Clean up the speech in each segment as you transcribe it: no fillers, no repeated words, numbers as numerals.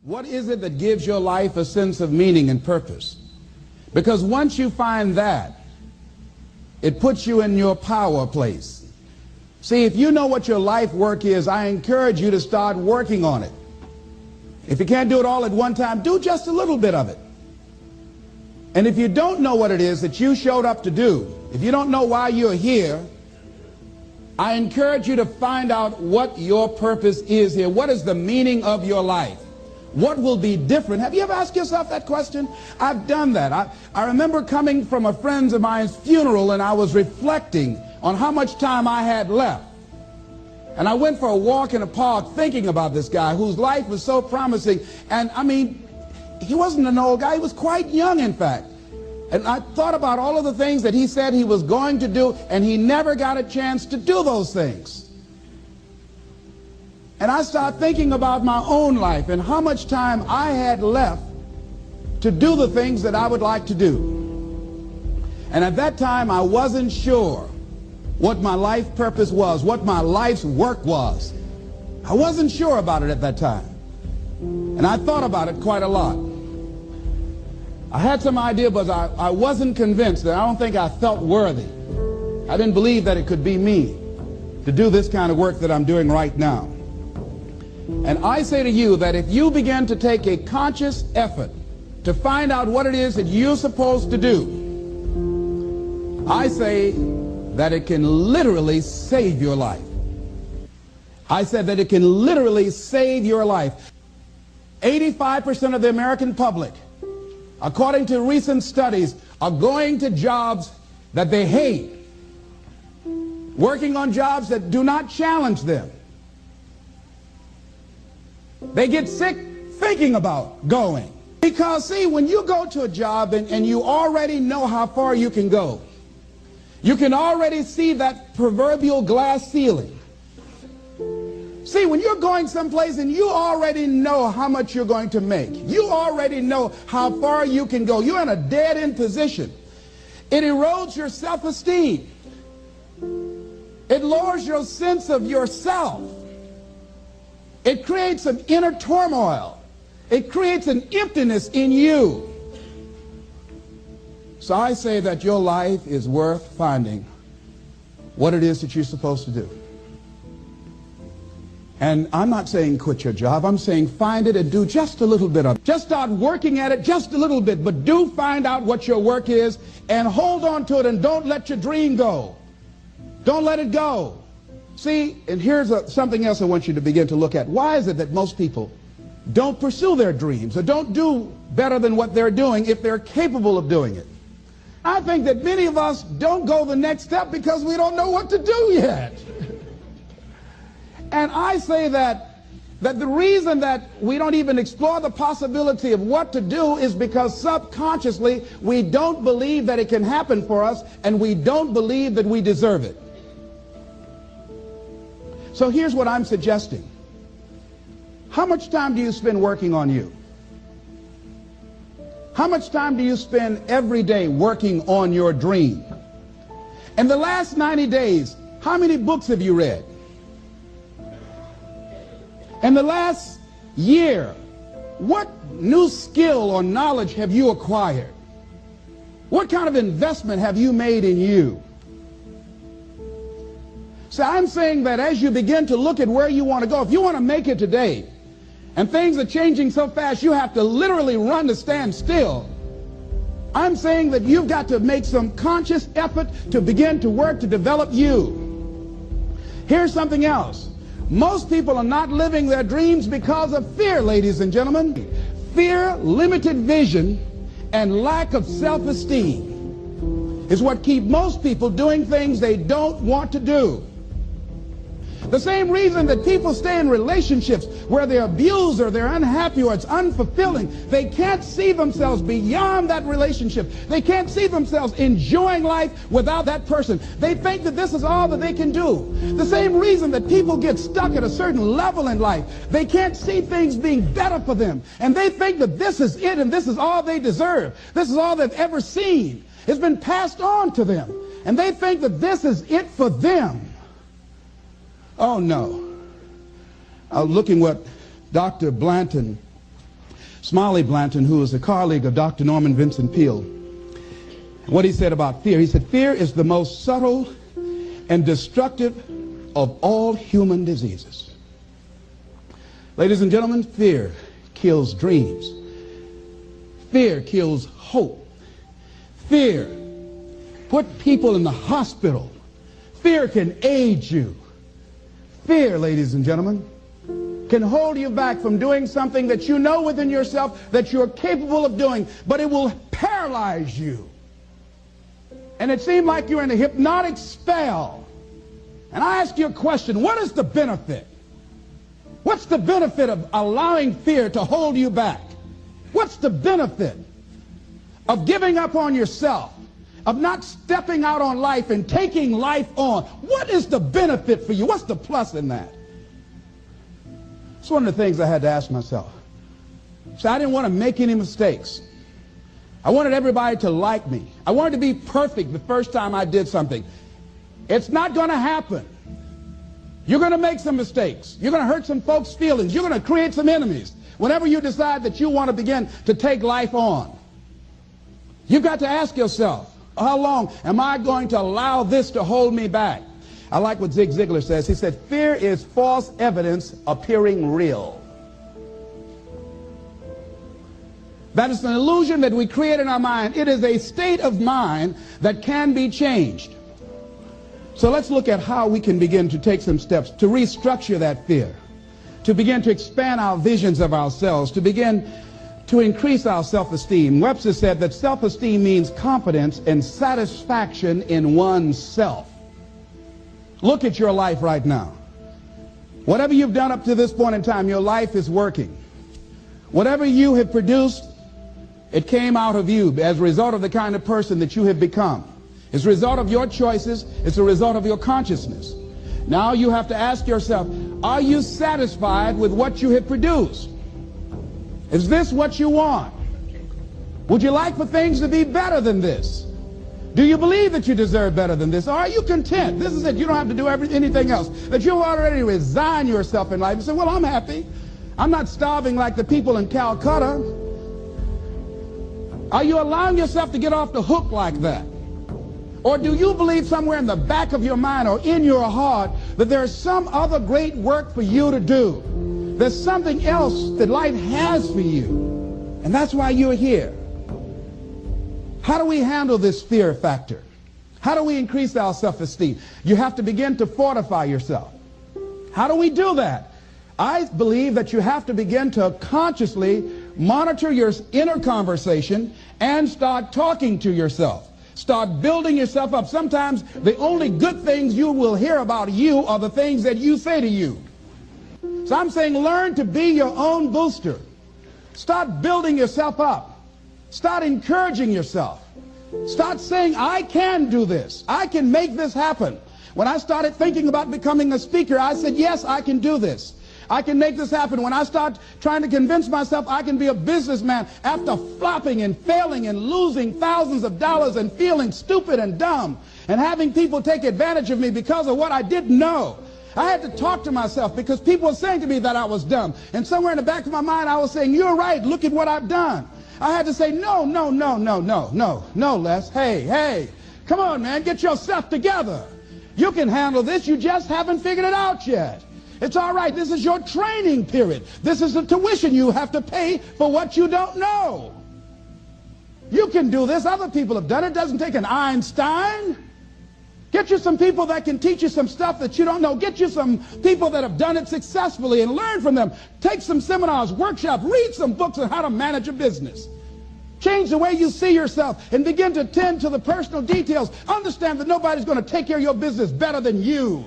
What is it that gives your life a sense of meaning and purpose? Because once you find that, it puts you in your power place. See, if you know what your life work is, I encourage you to start working on it. If you can't do it all at one time, do just a little bit of it. And if you don't know what it is that you showed up to do, if you don't know why you're here, I encourage you to find out what your purpose is here. What is the meaning of your life? What will be different? Have you ever asked yourself that question? I've done that. I remember coming from a friend of mine's funeral, and I was reflecting on how much time I had left. And I went for a walk in a park thinking about this guy whose life was so promising. And I mean, he wasn't an old guy. He was quite young, in fact. And I thought about all of the things that he said he was going to do, and he never got a chance to do those things. And I started thinking about my own life and how much time I had left to do the things that I would like to do. And at that time, I wasn't sure what my life purpose was, what my life's work was. I wasn't sure about it at that time. And I thought about it quite a lot. I had some idea, but I wasn't convinced. That I don't think I felt worthy. I didn't believe that it could be me to do this kind of work that I'm doing right now. And I say to you that if you begin to take a conscious effort to find out what it is that you're supposed to do, I say that it can literally save your life. I said that it can literally save your life. 85% of the American public, according to recent studies, are going to jobs that they hate, working on jobs that do not challenge them. They get sick thinking about going. Because, see, when you go to a job and you already know how far you can go, you can already see that proverbial glass ceiling. See, when you're going someplace and you already know how much you're going to make, you already know how far you can go, you're in a dead-end position. It erodes your self-esteem. It lowers your sense of yourself. It creates an inner turmoil. It creates an emptiness in you. So I say that your life is worth finding what it is that you're supposed to do. And I'm not saying quit your job. I'm saying find it and do just a little bit of it. Just start working at it just a little bit, but do find out what your work is and hold on to it, and don't let your dream go. Don't let it go. See, and here's something else I want you to begin to look at. Why is it that most people don't pursue their dreams or don't do better than what they're doing if they're capable of doing it? I think that many of us don't go the next step because we don't know what to do yet. And I say that the reason that we don't even explore the possibility of what to do is because subconsciously we don't believe that it can happen for us, and we don't believe that we deserve it. So here's what I'm suggesting. How much time do you spend working on you? How much time do you spend every day working on your dream? In the last 90 days, how many books have you read? In the last year, what new skill or knowledge have you acquired? What kind of investment have you made in you? So I'm saying that as you begin to look at where you want to go, if you want to make it today, and things are changing so fast you have to literally run to stand still, I'm saying that you've got to make some conscious effort to begin to work to develop you. Here's something else. Most people are not living their dreams because of fear, ladies and gentlemen. Fear, limited vision, and lack of self-esteem is what keep most people doing things they don't want to do. The same reason that people stay in relationships where they're abused or they're unhappy or it's unfulfilling, they can't see themselves beyond that relationship. They can't see themselves enjoying life without that person. They think that this is all that they can do. The same reason that people get stuck at a certain level in life, they can't see things being better for them. And they think that this is it and this is all they deserve. This is all they've ever seen. It's been passed on to them. And they think that this is it for them. Oh no. I was looking what Dr. Blanton Smiley Blanton, who is a colleague of Dr. Norman Vincent Peale. What he said about fear, he said, fear is the most subtle and destructive of all human diseases. Ladies and gentlemen, fear kills dreams. Fear kills hope. Fear put people in the hospital. Fear can age you. Fear, ladies and gentlemen, can hold you back from doing something that you know within yourself that you're capable of doing, but it will paralyze you. And it seemed like you're in a hypnotic spell. And I ask you a question, what is the benefit? What's the benefit of allowing fear to hold you back? What's the benefit of giving up on yourself, of not stepping out on life and taking life on? What is the benefit for you? What's the plus in that? It's one of the things I had to ask myself. So I didn't want to make any mistakes. I wanted everybody to like me. I wanted to be perfect the first time I did something. It's not going to happen. You're going to make some mistakes. You're going to hurt some folks' feelings. You're going to create some enemies whenever you decide that you want to begin to take life on. You've got to ask yourself, how long am I going to allow this to hold me back? I like what Zig Ziglar says. He said, fear is false evidence appearing real. That is an illusion that we create in our mind. It is a state of mind that can be changed. So let's look at how we can begin to take some steps to restructure that fear, to begin to expand our visions of ourselves, to begin to increase our self-esteem. Webster said that self-esteem means confidence and satisfaction in oneself. Look at your life right now. Whatever you've done up to this point in time, your life is working. Whatever you have produced, it came out of you as a result of the kind of person that you have become. It's a result of your choices. It's a result of your consciousness. Now you have to ask yourself, are you satisfied with what you have produced? Is this what you want? Would you like for things to be better than this? Do you believe that you deserve better than this? Or are you content? This is it. You don't have to do anything else. That you already resign yourself in life and say, well, I'm happy. I'm not starving like the people in Calcutta. Are you allowing yourself to get off the hook like that? Or do you believe somewhere in the back of your mind or in your heart that there's some other great work for you to do? There's something else that life has for you. And that's why you're here. How do we handle this fear factor? How do we increase our self-esteem? You have to begin to fortify yourself. How do we do that? I believe that you have to begin to consciously monitor your inner conversation and start talking to yourself. Start building yourself up. Sometimes the only good things you will hear about you are the things that you say to you. So I'm saying learn to be your own booster. Start building yourself up. Start encouraging yourself. Start saying, I can do this. I can make this happen. When I started thinking about becoming a speaker, I said, yes, I can do this. I can make this happen. When I start trying to convince myself I can be a businessman after flopping and failing and losing thousands of dollars and feeling stupid and dumb and having people take advantage of me because of what I didn't know, I had to talk to myself because people were saying to me that I was dumb. And somewhere in the back of my mind, I was saying, you're right. Look at what I've done. I had to say, no, Les. Hey, come on, man. Get yourself together. You can handle this. You just haven't figured it out yet. It's all right. This is your training period. This is the tuition you have to pay for what you don't know. You can do this. Other people have done it. It doesn't take an Einstein. Get you some people that can teach you some stuff that you don't know. Get you some people that have done it successfully and learn from them. Take some seminars, workshops, read some books on how to manage a business. Change the way you see yourself and begin to tend to the personal details. Understand that nobody's going to take care of your business better than you.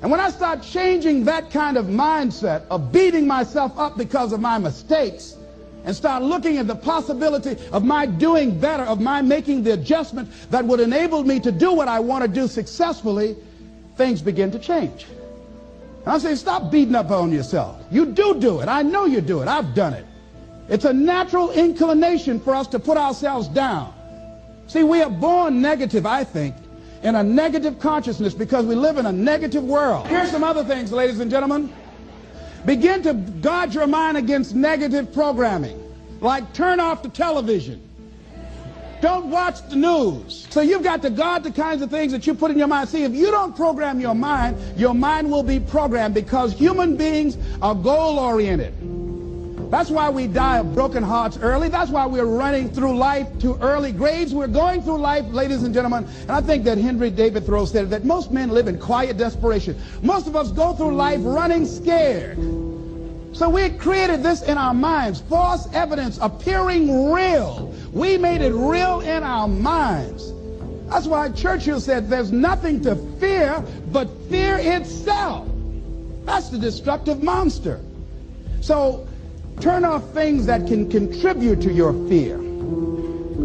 And when I start changing that kind of mindset of beating myself up because of my mistakes, and start looking at the possibility of my doing better, of my making the adjustment that would enable me to do what I want to do successfully, things begin to change. And I say, stop beating up on yourself. You do it. I know you do it. I've done it. It's a natural inclination for us to put ourselves down. See, we are born negative, I think, in a negative consciousness because we live in a negative world. Here's some other things, ladies and gentlemen. Begin to guard your mind against negative programming, like turn off the television. Don't watch the news. So you've got to guard the kinds of things that you put in your mind. See, if you don't program your mind will be programmed, because human beings are goal-oriented. That's why we die of broken hearts early. That's why we're running through life to early graves. We're going through life, ladies and gentlemen, and I think that Henry David Thoreau said that most men live in quiet desperation. Most of us go through life running scared. So we created this in our minds, false evidence appearing real. We made it real in our minds. That's why Churchill said there's nothing to fear but fear itself. That's the destructive monster. So turn off things that can contribute to your fear.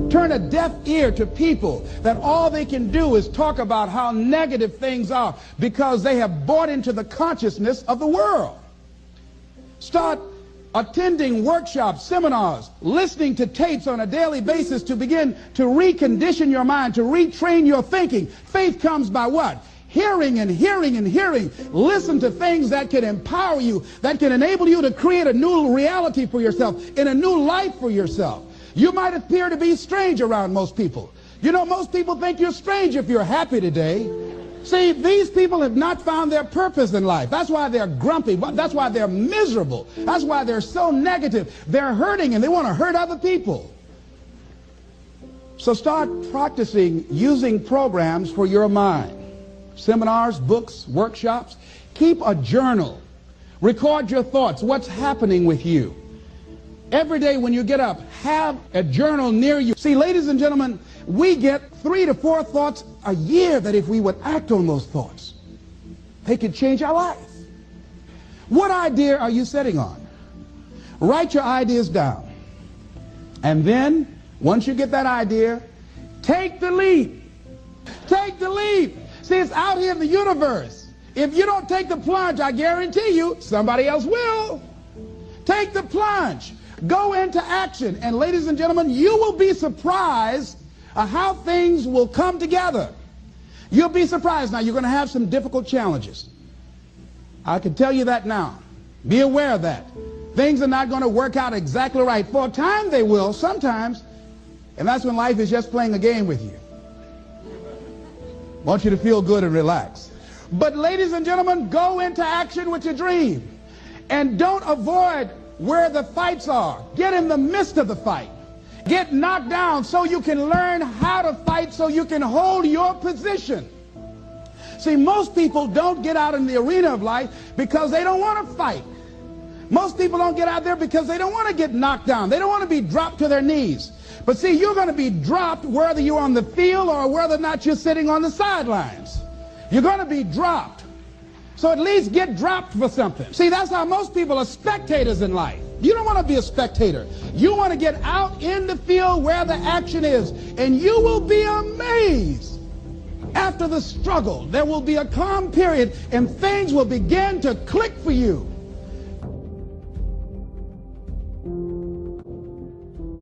Turn a deaf ear to people that all they can do is talk about how negative things are, because they have bought into the consciousness of the world. Start attending workshops, seminars, listening to tapes on a daily basis to begin to recondition your mind, to retrain your thinking. Faith comes by what? Hearing and hearing and hearing. Listen to things that can empower you, that can enable you to create a new reality for yourself, in a new life for yourself. You might appear to be strange around most people. You know, most people think you're strange if you're happy today. See, these people have not found their purpose in life. That's why they're grumpy. That's why they're miserable. That's why they're so negative. They're hurting and they want to hurt other people. So start practicing using programs for your mind. Seminars, books, workshops. Keep a journal. Record your thoughts. What's happening with you? Every day when you get up, have a journal near you. See, ladies and gentlemen, we get 3 to 4 thoughts a year that if we would act on those thoughts, they could change our life. What idea are you sitting on? Write your ideas down. And then, once you get that idea, take the leap. Take the leap. See, it's out here in the universe. If you don't take the plunge, I guarantee you, somebody else will. Take the plunge. Go into action. And ladies and gentlemen, you will be surprised how things will come together. You'll be surprised. Now, you're going to have some difficult challenges. I can tell you that now. Be aware of that. Things are not going to work out exactly right. For a time they will, sometimes. And that's when life is just playing a game with you. I want you to feel good and relax. But ladies and gentlemen, go into action with your dream. And don't avoid where the fights are. Get in the midst of the fight. Get knocked down so you can learn how to fight, so you can hold your position. See, most people don't get out in the arena of life because they don't want to fight. Most people don't get out there because they don't want to get knocked down. They don't want to be dropped to their knees. But see, you're going to be dropped whether you're on the field or whether or not you're sitting on the sidelines. You're going to be dropped. So at least get dropped for something. See, that's how most people are spectators in life. You don't want to be a spectator. You want to get out in the field where the action is. And you will be amazed. After the struggle, there will be a calm period and things will begin to click for you.